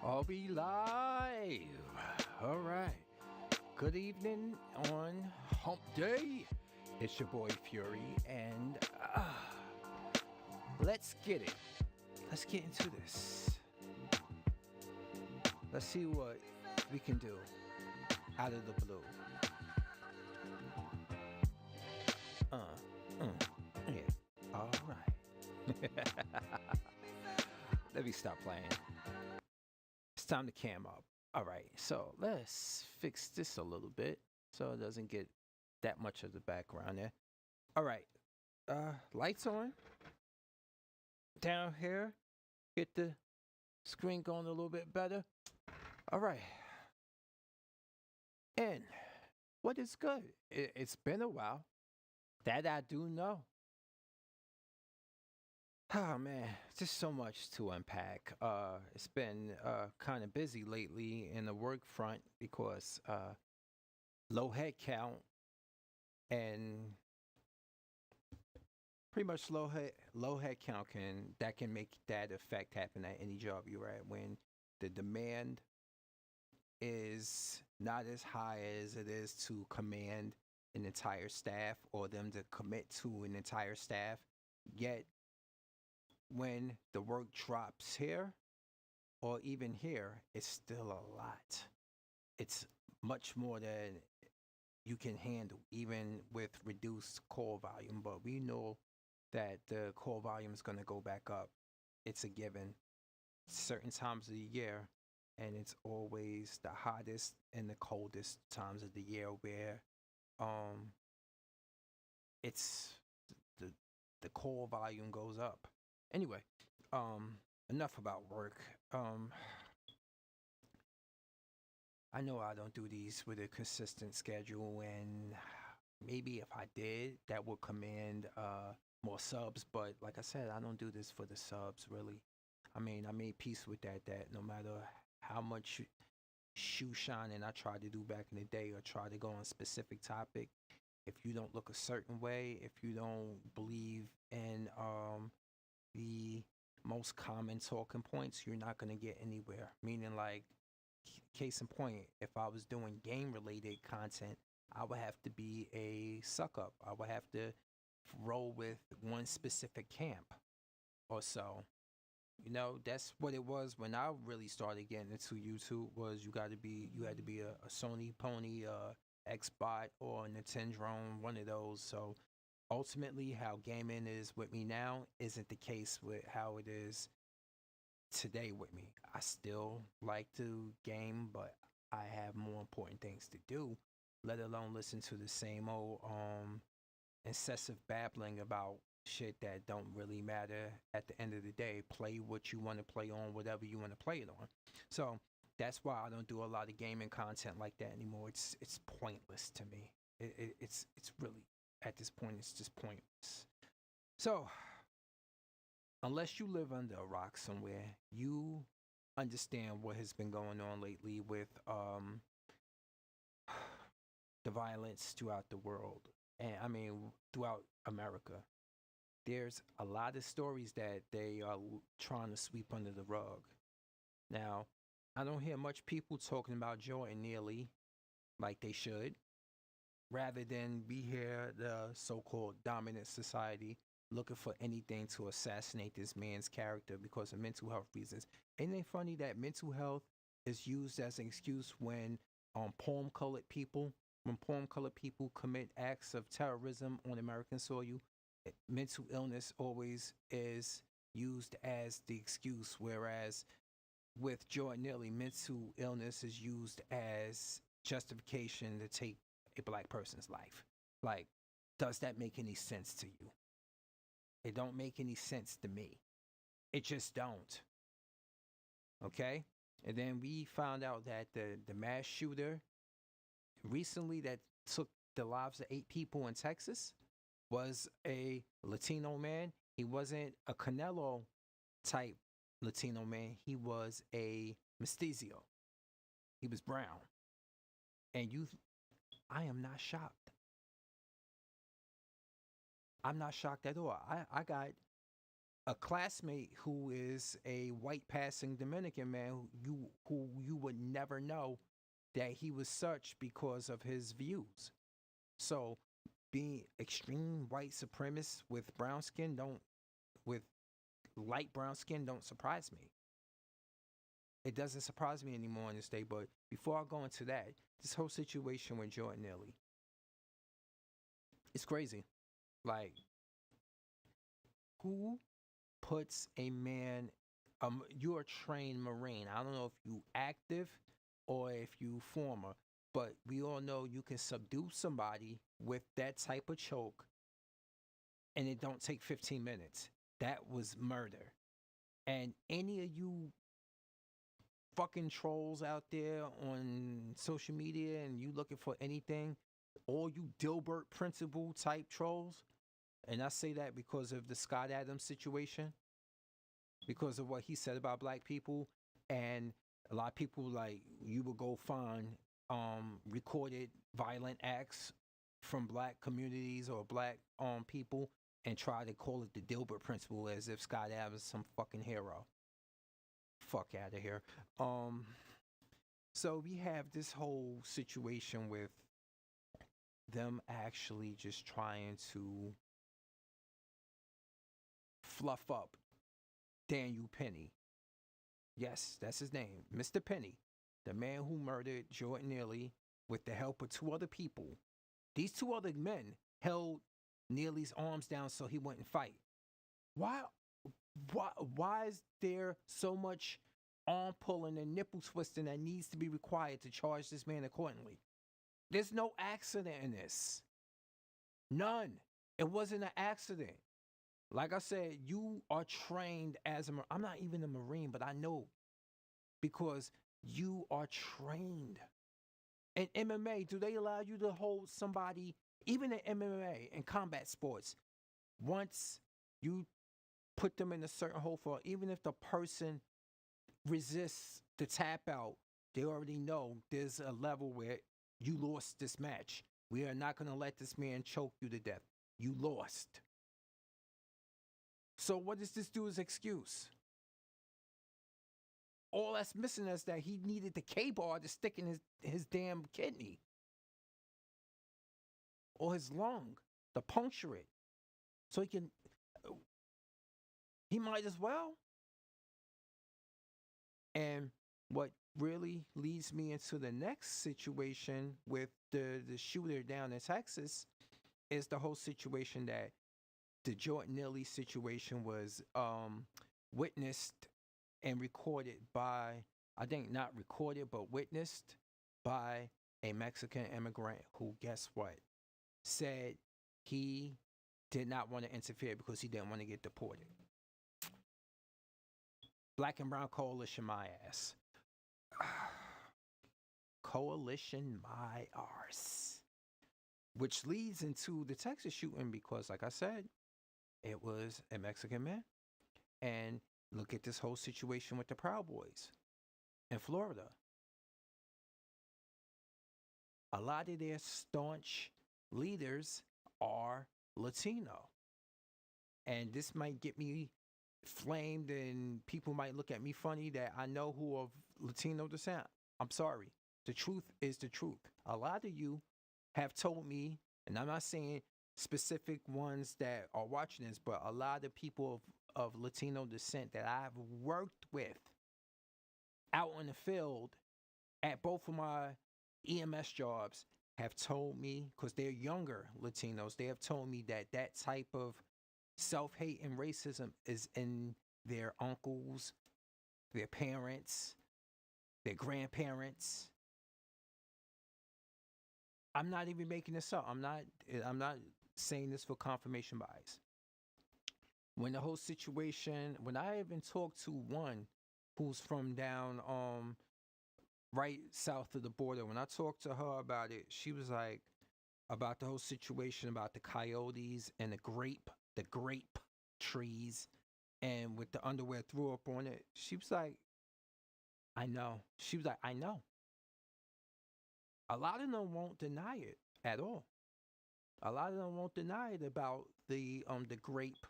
I'll be live. All right. Good evening on Hump Day. It's your boy Fury, and let's get it. Let's get into this. Let's see what we can do out of the blue. Yeah. All right. Let me stop playing. It's time to cam up. All right, so let's fix this a little bit so it doesn't get that much of the background there. All right, lights on. Down here, get the screen going a little bit better. All right. And what is good? It's been a while. That I do know. Oh man, just so much to unpack. It's been kind of busy lately in the work front because low head count and pretty much low head count can make that effect happen at any job you're at when the demand is not as high as it is to command an entire staff or them to commit to an entire staff. Yet when the work drops here or even here, it's still a lot. It's much more than you can handle, even with reduced call volume. But we know that the call volume is going to go back up. It's a given. Certain times of the year, and it's always the hottest and the coldest times of the year where it's the call volume goes up. Anyway, enough about work. I know I don't do these with a consistent schedule, and maybe if I did, that would command more subs. But like I said, I don't do this for the subs, really. I mean, I made peace with that no matter how much shoe shining I tried to do back in the day or try to go on a specific topic, if you don't look a certain way, if you don't believe in the most common talking points, you're not going to get anywhere. Meaning, like, case in point, if I was doing game related content, I would have to be a suck up. I would have to roll with one specific camp or so. You know, that's what it was when I really started getting into YouTube. Was you had to be a Sony pony, Xbot or a Nintendo, one of those. So ultimately, how gaming is with me now isn't the case with how it is today with me. I still like to game, but I have more important things to do, let alone listen to the same old incessive babbling about shit that don't really matter at the end of the day. Play what you want to play on, whatever you want to play it on. So that's why I don't do a lot of gaming content like that anymore. It's pointless to me. It's really, at this point, it's just pointless. So unless you live under a rock somewhere, you understand what has been going on lately with the violence throughout the world, and I mean throughout America. There's a lot of stories that they are trying to sweep under the rug. Now, I don't hear much people talking about Jordan Neely like they should. Rather than we hear the so-called dominant society looking for anything to assassinate this man's character because of mental health reasons. Ain't it funny that mental health is used as an excuse when when palm colored people commit acts of terrorism on American soil? Mental illness always is used as the excuse, whereas with Jordan Neely, mental illness is used as justification to take a black person's life. Like, does that make any sense to you? It don't make any sense to me. It just don't. Okay? And then we found out that the mass shooter recently that took the lives of 8 people in Texas was a Latino man. He wasn't a Canelo type Latino man. He was a mestizo. He was brown. And I am not shocked. I'm not shocked at all. I got a classmate who is a white passing Dominican man who you would never know that he was such because of his views. So being extreme white supremacist with brown skin don't with light brown skin don't surprise me. It doesn't surprise me anymore in this day. But before I go into that, this whole situation with Jordan Neely, it's crazy. Like, who puts a man? You're a trained Marine. I don't know if you active or if you former, but we all know you can subdue somebody with that type of choke, and it don't take 15 minutes. That was murder. And any of you fucking trolls out there on social media and you looking for anything, all you Dilbert principle type trolls, and I say that because of the Scott Adams situation, because of what he said about black people, and a lot of people like you will go find recorded violent acts from black communities or black people and try to call it the Dilbert principle as if Scott Adams is some fucking hero. Fuck out of here. So we have this whole situation with them actually just trying to fluff up Daniel Penny. Yes, that's his name, Mr. Penny, the man who murdered Jordan Neely with the help of two other people. These two other men held Neely's arms down so he wouldn't fight. Why? Why is there so much arm pulling and nipple twisting that needs to be required to charge this man accordingly? There's no accident in this. None. It wasn't an accident. Like I said, you are trained as a Marine. I'm not even a Marine, but I know because you are trained. In MMA, do they allow you to hold somebody, even in MMA and combat sports, once you put them in a certain hold for, even if the person resists the tap out, they already know there's a level where you lost this match. We are not going to let this man choke you to death. You lost. So what is this dude's excuse? All that's missing is that he needed the K-bar to stick in his damn kidney or his lung to puncture it. So he might as well. And what really leads me into the next situation with the shooter down in Texas is the whole situation that the Jordan Neely situation was witnessed and recorded by, I think not recorded, but witnessed by a Mexican immigrant who, guess what, said he did not want to interfere because he didn't want to get deported. Black and Brown Coalition, my ass. Coalition, my arse. Which leads into the Texas shooting because, like I said, it was a Mexican man. And look at this whole situation with the Proud Boys in Florida. A lot of their staunch leaders are Latino. And this might get me flamed and people might look at me funny that I know who of Latino descent. I'm sorry. The truth is the truth. A lot of you have told me, and I'm not saying specific ones that are watching this, but a lot of people of Latino descent that I've worked with out in the field at both of my EMS jobs have told me, because they're younger Latinos, they have told me that that type of self-hate and racism is in their uncles, their parents, their grandparents. I'm not even making this up. I'm not saying this for confirmation bias. When the whole situation, when I even talked to one who's from down right south of the border, when I talked to her about it, she was like, about the whole situation about the coyotes and the grape trees and with the underwear threw up on it. She was like, I know. She was like, I know. A lot of them won't deny it at all. A lot of them won't deny it about the grape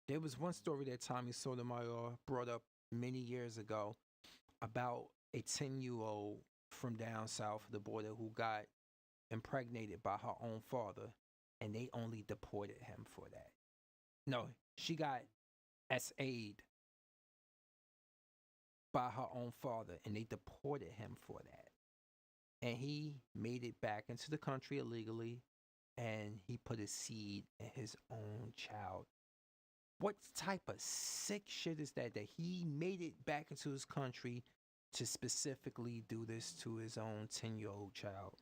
There was one story that Tommy Sotomayor brought up many years ago about a 10-year-old from down south of the border who got impregnated by her own father, and they only deported him for that. No, she got SA'd by her own father, and they deported him for that. And he made it back into the country illegally, and he put a seed in his own child. What type of sick shit is that? That he made it back into his country to specifically do this to his own 10-year-old child,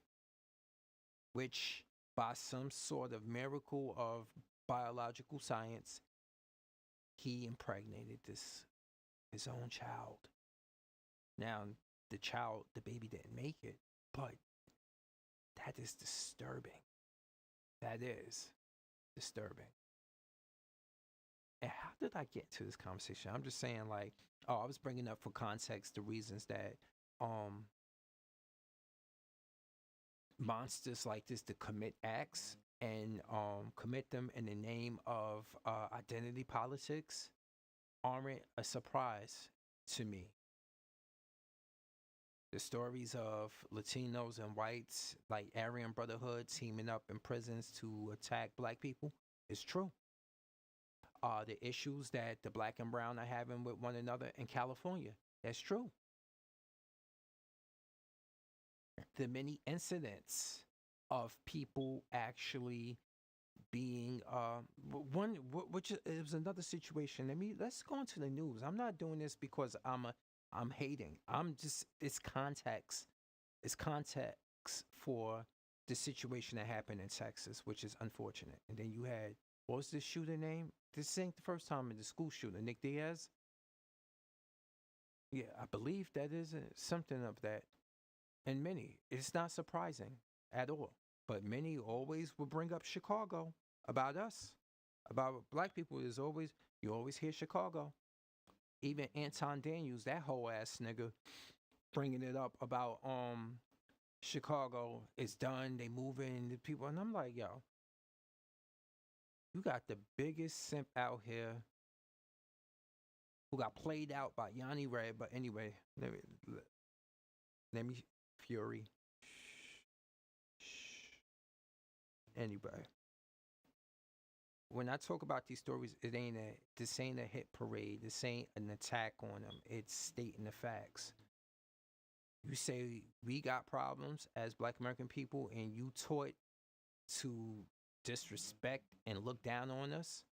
which by some sort of miracle of biological science, he impregnated his own child. Now, the baby didn't make it, but that is disturbing. That is disturbing. And how did I get to this conversation? I'm just saying, like, I was bringing up for context the reasons that monsters like this to commit acts and commit them in the name of identity politics aren't a surprise to me. The stories of Latinos and whites, like Aryan Brotherhood, teaming up in prisons to attack black people is true. The issues that the black and brown are having with one another in California, that's true. The many incidents of people actually being which is another situation. Let's go into the news. I'm not doing this because I'm hating. It's context. It's context for the situation that happened in Texas, which is unfortunate. And then you had, what was the shooter name? This ain't the first time in the school shooter, Nick Diaz. Yeah, I believe that is something of that. And many, it's not surprising at all. But many always will bring up Chicago about us, about black people. You always hear Chicago. Even Anton Daniels, that whole ass nigga, bringing it up about Chicago. It's done. They moving the people, and I'm like, yo, you got the biggest simp out here who got played out by Yanni Red. But anyway, let me Fury. Anyway, when I talk about these stories, this ain't a hit parade. This ain't an attack on them. It's stating the facts. You say we got problems as Black American people, and you taught to disrespect and look down on us.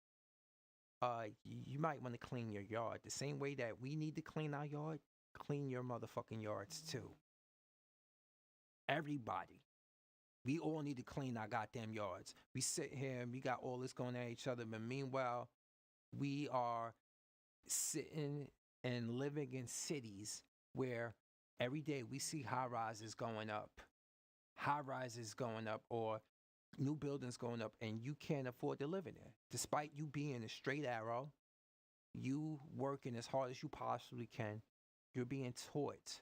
You might want to clean your yard the same way that we need to clean our yard. Clean your motherfucking yards too. Everybody. We all need to clean our goddamn yards. We sit here and we got all this going at each other, but meanwhile, we are sitting and living in cities where every day we see high rises going up, or new buildings going up, and you can't afford to live in there. Despite you being a straight arrow, you working as hard as you possibly can, you're being taught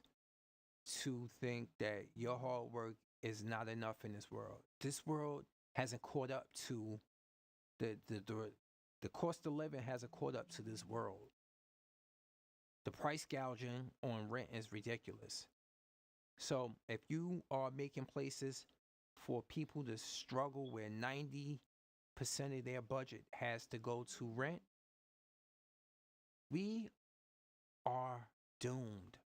to think that your hard work is not enough in this world. This world hasn't caught up to the cost of living hasn't caught up to this world. The price gouging on rent is ridiculous. So if you are making places for people to struggle where 90% of their budget has to go to rent, we are doomed.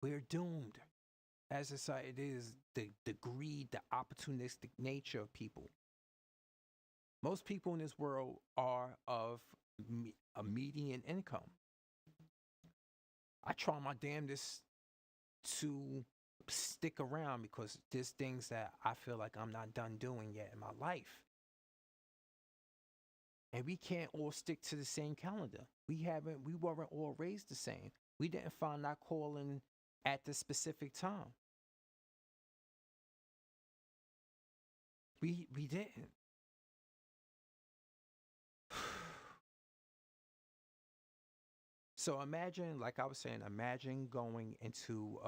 We're doomed. As a society, it is the greed, the opportunistic nature of people. Most people in this world are of a median income. I try my damnedest to stick around because there's things that I feel like I'm not done doing yet in my life. And we can't all stick to the same calendar. We weren't all raised the same. We didn't find our calling at the specific time. We didn't. So imagine, like I was saying, imagine going into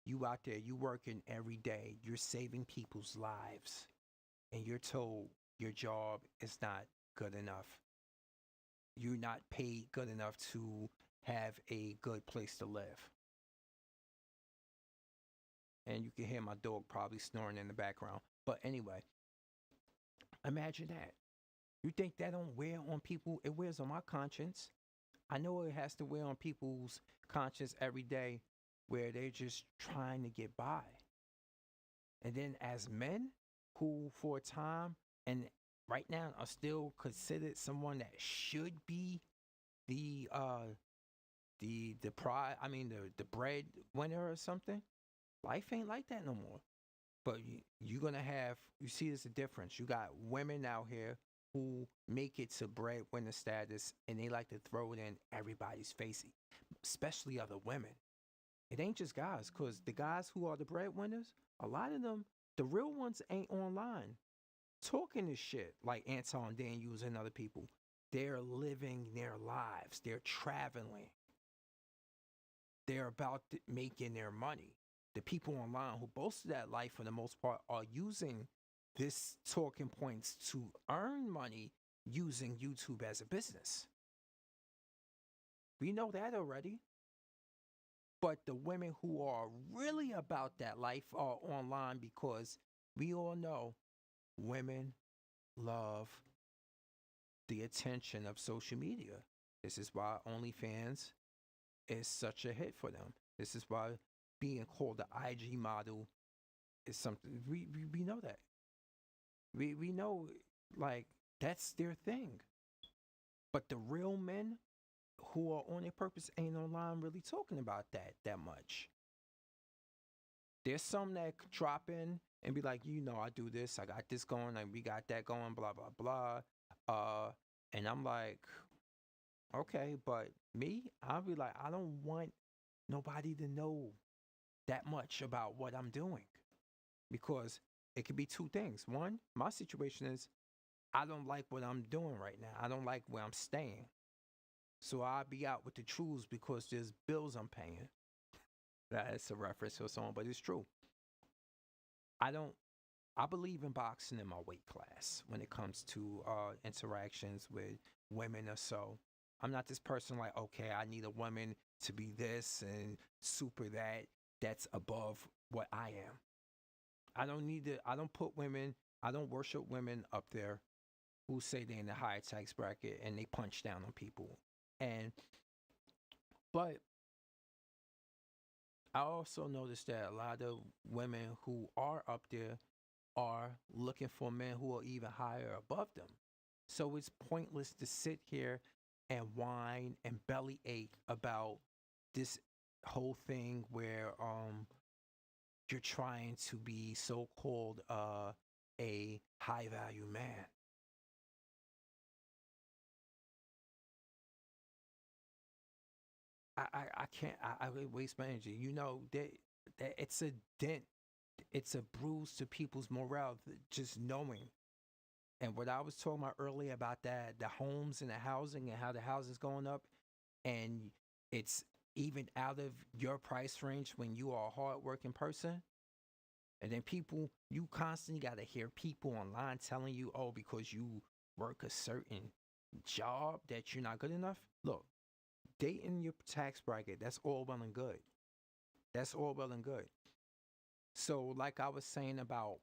you out there, you working every day, you're saving people's lives, and you're told your job is not good enough. you're not paid good enough to have a good place to live. And you can hear my dog probably snoring in the background. But anyway, imagine that. You think that don't wear on people? It wears on my conscience. I know it has to wear on people's conscience every day where they're just trying to get by. And then as men who for a time and right now are still considered someone that should be the the pride, I mean the breadwinner or something, life ain't like that no more. But you're gonna have, you see, there's a difference. You got women out here who make it to breadwinner status, and they like to throw it in everybody's face, especially other women. It ain't just guys, cause the guys who are the breadwinners, a lot of them, the real ones, ain't online talking this shit like Anton Daniels and other people. They're living their lives. They're traveling. They're about making their money. The people online who boast of that life for the most part are using this talking points to earn money using YouTube as a business. We know that already. But the women who are really about that life are online because we all know women love the attention of social media. This is why OnlyFans is such a hit for them. This is why being called the IG model is something we know that. We know, like, that's their thing. But the real men who are on their purpose ain't online really talking about that much. There's some that drop in and be like, I do this, I got this going, like we got that going, blah blah blah. And I'm like, okay, but me, I'll be like, I don't want nobody to know that much about what I'm doing, because it could be two things. One, my situation is I don't like what I'm doing right now. I don't like where I'm staying. So I'll be out with the truths because there's bills I'm paying. That's a reference to a song, but it's true. I believe in boxing in my weight class when it comes to interactions with women or so. I'm not this person like, okay, I need a woman to be this and super that. That's above what I am. I don't put women, I don't worship women up there who say they're in the higher tax bracket and they punch down on people. But I also noticed that a lot of women who are up there are looking for men who are even higher above them. So it's pointless to sit here and whine and bellyache about this whole thing where you're trying to be so-called a high value man. I can't, I really waste my energy. That it's a dent, it's a bruise to people's morale, just knowing. And what I was talking about earlier about that, the homes and the housing and how the housing's going up, and it's even out of your price range when you are a hardworking person. And then you constantly got to hear people online telling you, oh, because you work a certain job that you're not good enough. Look, dating your tax bracket, that's all well and good. That's all well and good. So, like I was saying about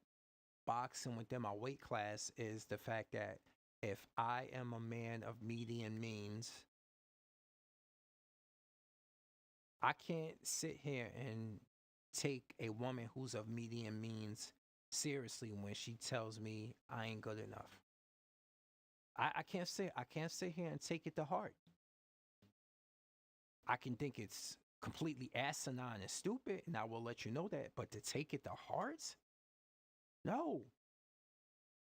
boxing within my weight class, is the fact that if I am a man of median means, I can't sit here and take a woman who's of median means seriously when she tells me I ain't good enough. I can't sit here and take it to heart. I can think it's completely asinine and stupid, and I will let you know that. But to take it to heart, no.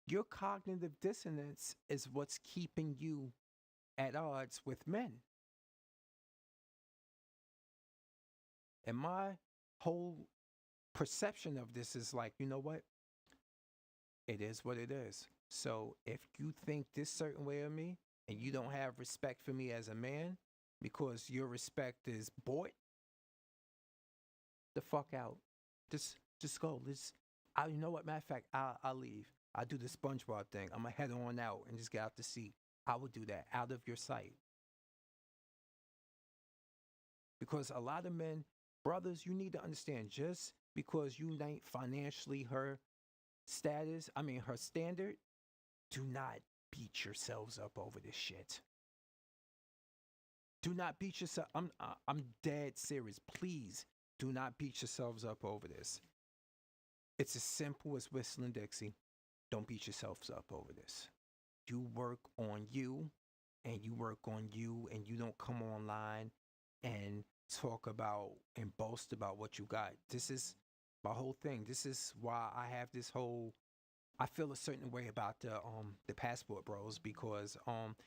Your cognitive dissonance is what's keeping you at odds with men. And my whole perception of this is like, you know what? It is what it is. So if you think this certain way of me and you don't have respect for me as a man because your respect is bought, the fuck out. Just go. You know what? Matter of fact, I'll leave. I do the SpongeBob thing. I'm gonna head on out and just get out the seat. I would do that out of your sight. Because a lot of men, brothers, you need to understand, just because you ain't financially her status, I mean her standard, do not beat yourselves up over this shit. Do not beat yourself. I'm dead serious. Please do not beat yourselves up over this. It's as simple as whistling Dixie. Don't beat yourselves up over this. You work on you, and you work on you, and you don't come online and talk about and boast about what you got. This is my whole thing. This is why I have this whole, I feel a certain way about the passport bros, because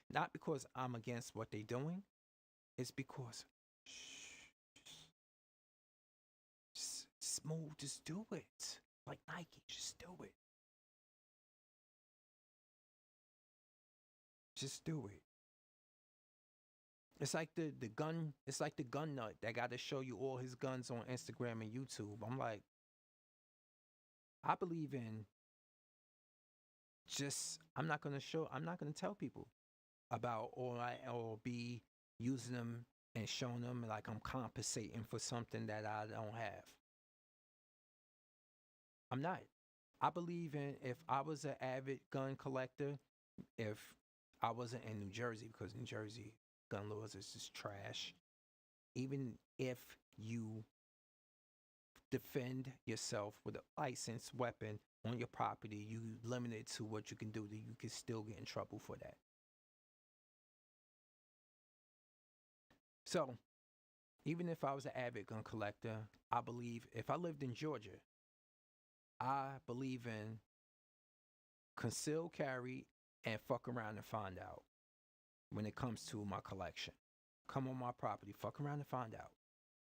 not because I'm against what they doing. It's because just smooth, just do it. Like Nike, just do it. Just do it. It's like the gun. It's like the gun nut that got to show you all his guns on Instagram and YouTube. I'm like, I believe in just. I'm not gonna show. I'm not gonna tell people about, or be using them and showing them like I'm compensating for something that I don't have. I'm not. I believe in, if I was an avid gun collector, if I wasn't in New Jersey, because New Jersey gun laws is just trash. Even if you defend yourself with a licensed weapon on your property, you limited to what you can do. That you can still get in trouble for that. So, even if I was an avid gun collector, I believe if I lived in Georgia, I believe in conceal carry and fuck around and find out when it comes to my collection. Come on my property, fuck around and find out.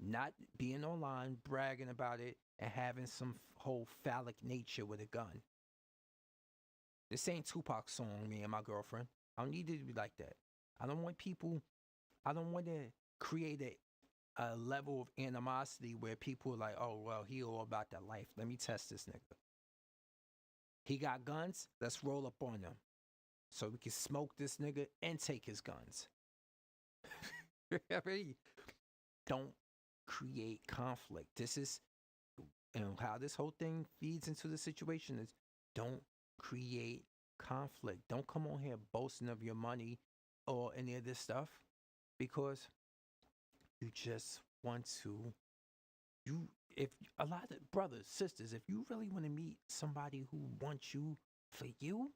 Not being online, bragging about it, and having some whole phallic nature with a gun. This ain't Tupac's song, me and my girlfriend. I don't need it to be like that. I don't want people, I don't want to create a level of animosity where people are like, oh, well, he all about that life. Let me test this nigga. He got guns, let's roll up on him so we can smoke this nigga and take his guns. Don't create conflict. This is, and how this whole thing feeds into the situation is, don't create conflict. Don't come on here boasting of your money or any of this stuff, because you just want to, you, if a lot of brothers, sisters, if you really want to meet somebody who wants you for you,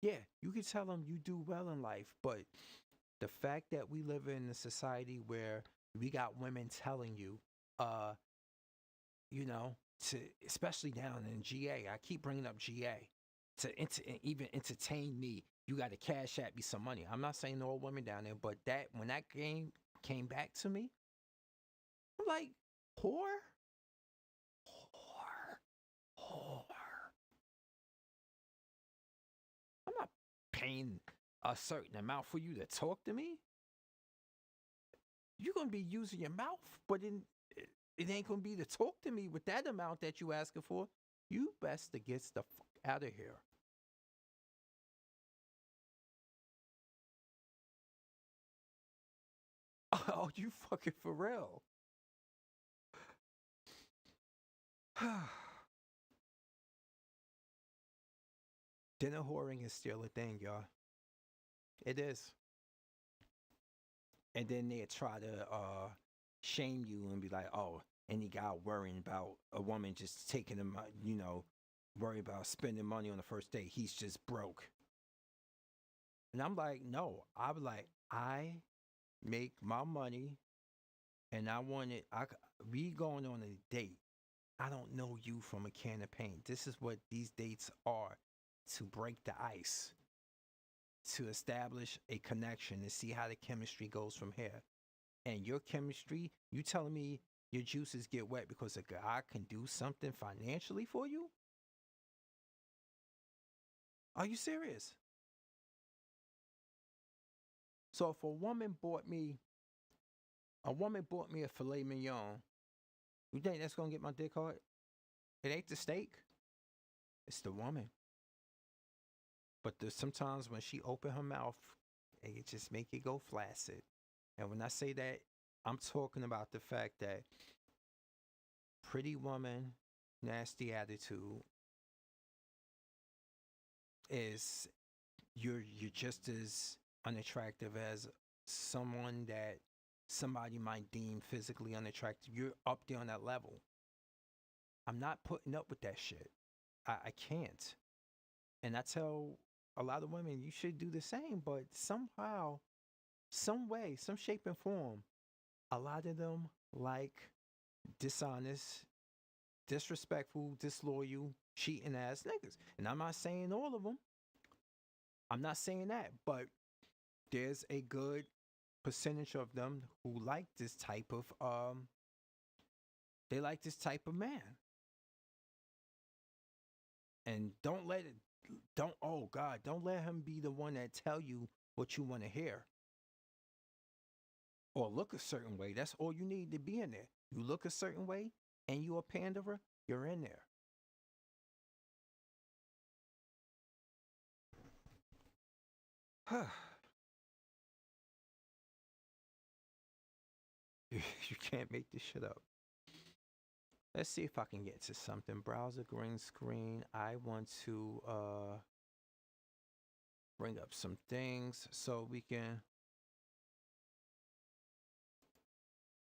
yeah, you can tell them you do well in life. But the fact that we live in a society where we got women telling you, you know, to, especially down in GA, I keep bringing up GA, to even entertain me, you got to cash at me some money. I'm not saying all women down there, but that, when that game came back to me, I'm like, whore, whore, whore. I'm not paying a certain amount for you to talk to me. You're gonna be using your mouth, but it ain't gonna be to talk to me with that amount that you asking for. You best to get the fuck out of here. Oh, you fucking for real? Dinner whoring is still a thing, y'all. It is. And then they try to shame you and be like, oh, any guy worrying about a woman just taking him, worry about spending money on the first date, he's just broke. And I'm like, no. I was like, I make my money, and I want it. We going on a date. I don't know you from a can of paint. This is what these dates are, to break the ice, to establish a connection and see how the chemistry goes from here. And your chemistry, you telling me your juices get wet because a guy can do something financially for you? Are you serious? So if a woman bought me a filet mignon, you think that's gonna get my dick hard? It ain't the steak, it's the woman. But there's sometimes when she open her mouth, it just make it go flaccid. And when I say that, I'm talking about the fact that pretty woman, nasty attitude is you're just as unattractive as someone that somebody might deem physically unattractive. You're up there on that level. I'm not putting up with that shit. I can't. And I tell a lot of women you should do the same, but somehow, some way, some shape and form, a lot of them like dishonest, disrespectful, disloyal, cheating ass niggas. And I'm not saying all of them. I'm not saying that, but there's a good percentage of them who like this type of they like this type of man. And oh God, don't let him be the one that tell you what you want to hear or look a certain way. That's all you need to be in there. You look a certain way and you a panderer, you're in there. You can't make this shit up. Let's see if I can get to something. Browser green screen. I want to bring up some things so we can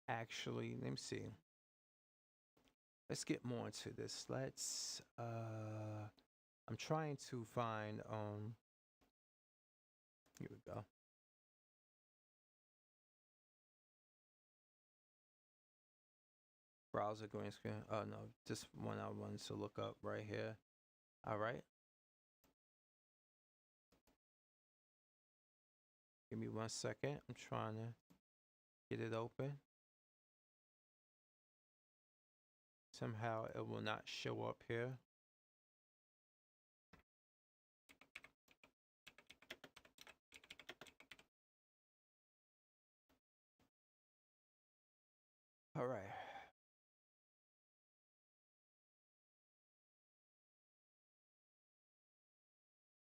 actually, let me see. Let's get more into this. I'm trying to find here we go. Browser green screen. Oh no, this one I wanted to look up right here. All right. Give me 1 second. I'm trying to get it open. Somehow it will not show up here. All right.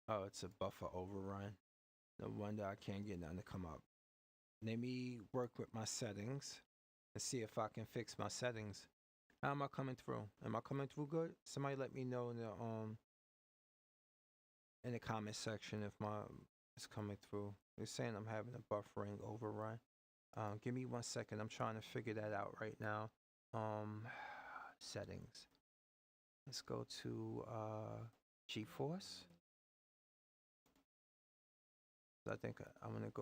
Oh, it's a buffer overrun. No wonder I can't get nothing to come up. Let me work with my settings and see if I can fix my settings. How am I coming through? Am I coming through good? Somebody let me know in the comment section if my it's coming through. They're saying I'm having a buffering overrun. Give me 1 second. I'm trying to figure that out right now. Settings. Let's go to GeForce. I think I'm gonna go